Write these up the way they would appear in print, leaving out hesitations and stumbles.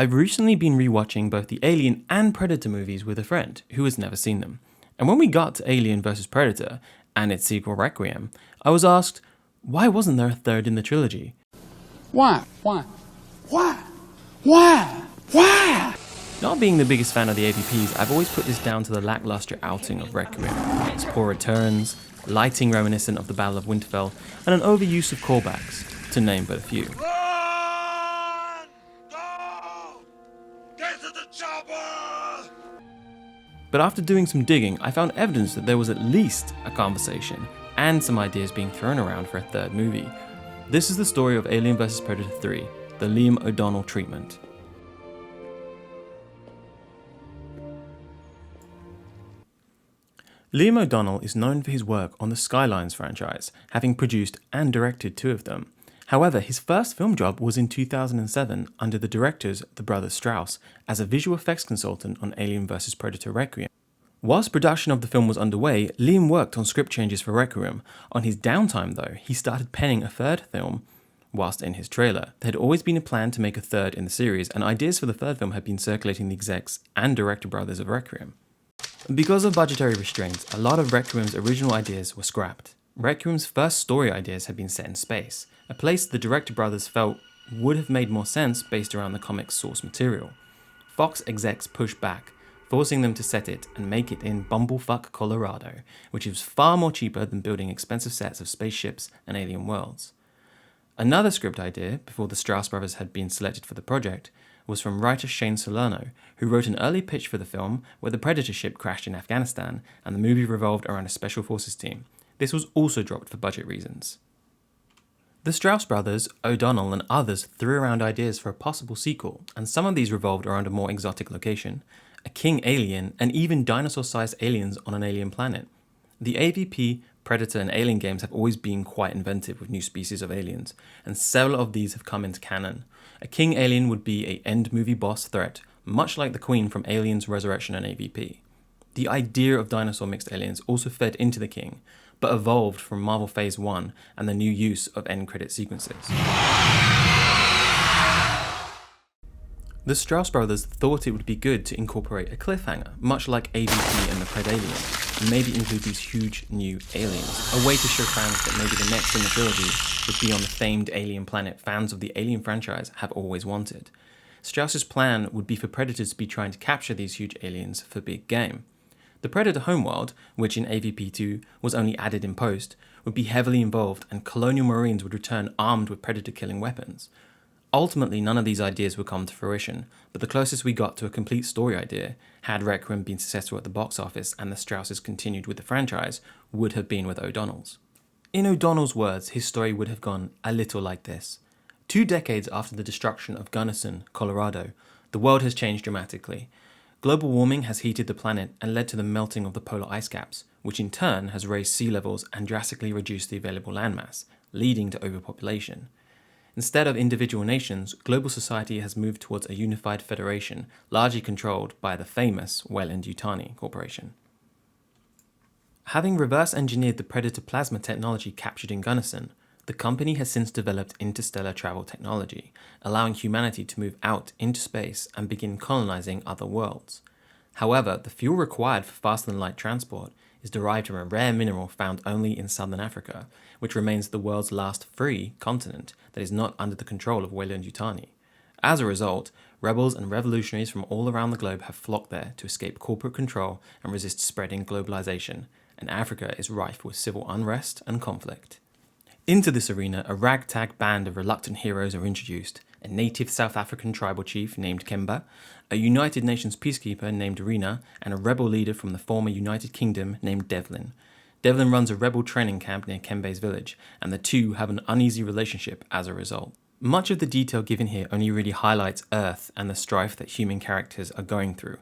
I've recently been rewatching both the Alien and Predator movies with a friend who has never seen them. And when we got to Alien vs. Predator and its sequel Requiem, I was asked, why wasn't there a third in the trilogy? Why? Why? Not being the biggest fan of the AVPs, I've always put this down to the lackluster outing of Requiem, its poor returns, lighting reminiscent of the Battle of Winterfell, and an overuse of callbacks, to name but a few. Run! Go! Get to the chopper! But after doing some digging, I found evidence that there was at least a conversation and some ideas being thrown around for a third movie. This is the story of Alien vs. Predator 3, the Liam O'Donnell treatment. Liam O'Donnell is known for his work on the Skylines franchise, having produced and directed 2 of them. However, his first film job was in 2007 under the directors, the brothers Strauss, as a visual effects consultant on Alien vs. Predator Requiem. Whilst production of the film was underway, Liam worked on script changes for Requiem. On his downtime though, he started penning a third film. Whilst in his trailer, there had always been a plan to make a third in the series, and ideas for the third film had been circulating the execs and director brothers of Requiem. Because of budgetary restraints, a lot of Requiem's original ideas were scrapped. Requiem's first story ideas had been set in space, a place the director brothers felt would have made more sense based around the comic's source material. Fox execs pushed back, forcing them to set it and make it in Bumblefuck, Colorado, which is far more cheaper than building expensive sets of spaceships and alien worlds. Another script idea, before the Strauss brothers had been selected for the project, was from writer Shane Salerno, who wrote an early pitch for the film where the Predator ship crashed in Afghanistan and the movie revolved around a special forces team. This was also dropped for budget reasons. The Strauss brothers, O'Donnell and others threw around ideas for a possible sequel, and some of these revolved around a more exotic location, a king alien, and even dinosaur-sized aliens on an alien planet. The AVP, Predator and Alien games have always been quite inventive with new species of aliens, and several of these have come into canon. A king alien would be a end movie boss threat, much like the Queen from Aliens Resurrection and AVP. The idea of dinosaur mixed aliens also fed into the king, but evolved from Marvel Phase 1 and the new use of end credit sequences. The Strauss brothers thought it would be good to incorporate a cliffhanger, much like AVP and the Predalien, and maybe include these huge new aliens, a way to show fans that maybe the next in the trilogy would be on the famed alien planet fans of the Alien franchise have always wanted. Strauss's plan would be for Predators to be trying to capture these huge aliens for big game. The Predator homeworld, which in AVP2 was only added in post, would be heavily involved, and colonial marines would return armed with predator-killing weapons. Ultimately, none of these ideas would come to fruition, but the closest we got to a complete story idea, had Requiem been successful at the box office and the Strausses continued with the franchise, would have been with O'Donnell's. In O'Donnell's words, his story would have gone a little like this. 2 decades after the destruction of Gunnison, Colorado, the world has changed dramatically. Global warming has heated the planet and led to the melting of the polar ice caps, which in turn has raised sea levels and drastically reduced the available landmass, leading to overpopulation. Instead of individual nations, global society has moved towards a unified federation, largely controlled by the famous Weyland-Yutani Corporation. Having reverse-engineered the Predator plasma technology captured in Gunnison, the company has since developed interstellar travel technology, allowing humanity to move out into space and begin colonizing other worlds. However, the fuel required for faster-than-light transport is derived from a rare mineral found only in southern Africa, which remains the world's last free continent that is not under the control of Weyland-Yutani. As a result, rebels and revolutionaries from all around the globe have flocked there to escape corporate control and resist spreading globalization, and Africa is rife with civil unrest and conflict. Into this arena, a ragtag band of reluctant heroes are introduced, a native South African tribal chief named Kemba, a United Nations peacekeeper named Rena, and a rebel leader from the former United Kingdom named Devlin. Devlin runs a rebel training camp near Kemba's village, and the two have an uneasy relationship as a result. Much of the detail given here only really highlights Earth and the strife that human characters are going through,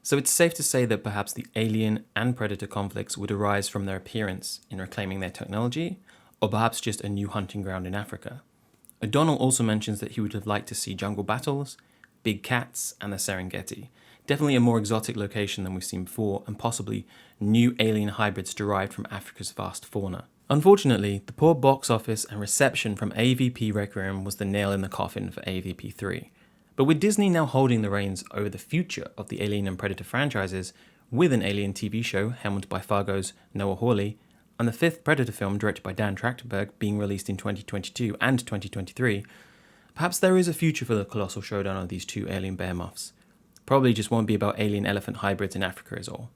so it's safe to say that perhaps the Alien and Predator conflicts would arise from their appearance in reclaiming their technology, or perhaps just a new hunting ground in Africa. O'Donnell also mentions that he would have liked to see jungle battles, big cats, and the Serengeti. Definitely a more exotic location than we've seen before, and possibly new alien hybrids derived from Africa's vast fauna. Unfortunately, the poor box office and reception from AVP Requiem was the nail in the coffin for AVP 3. But with Disney now holding the reins over the future of the Alien and Predator franchises, with an Alien TV show helmed by Fargo's Noah Hawley, and the fifth Predator film directed by Dan Trachtenberg being released in 2022 and 2023, perhaps there is a future for the colossal showdown of these two alien behemoths. Probably just won't be about alien elephant hybrids in Africa is all.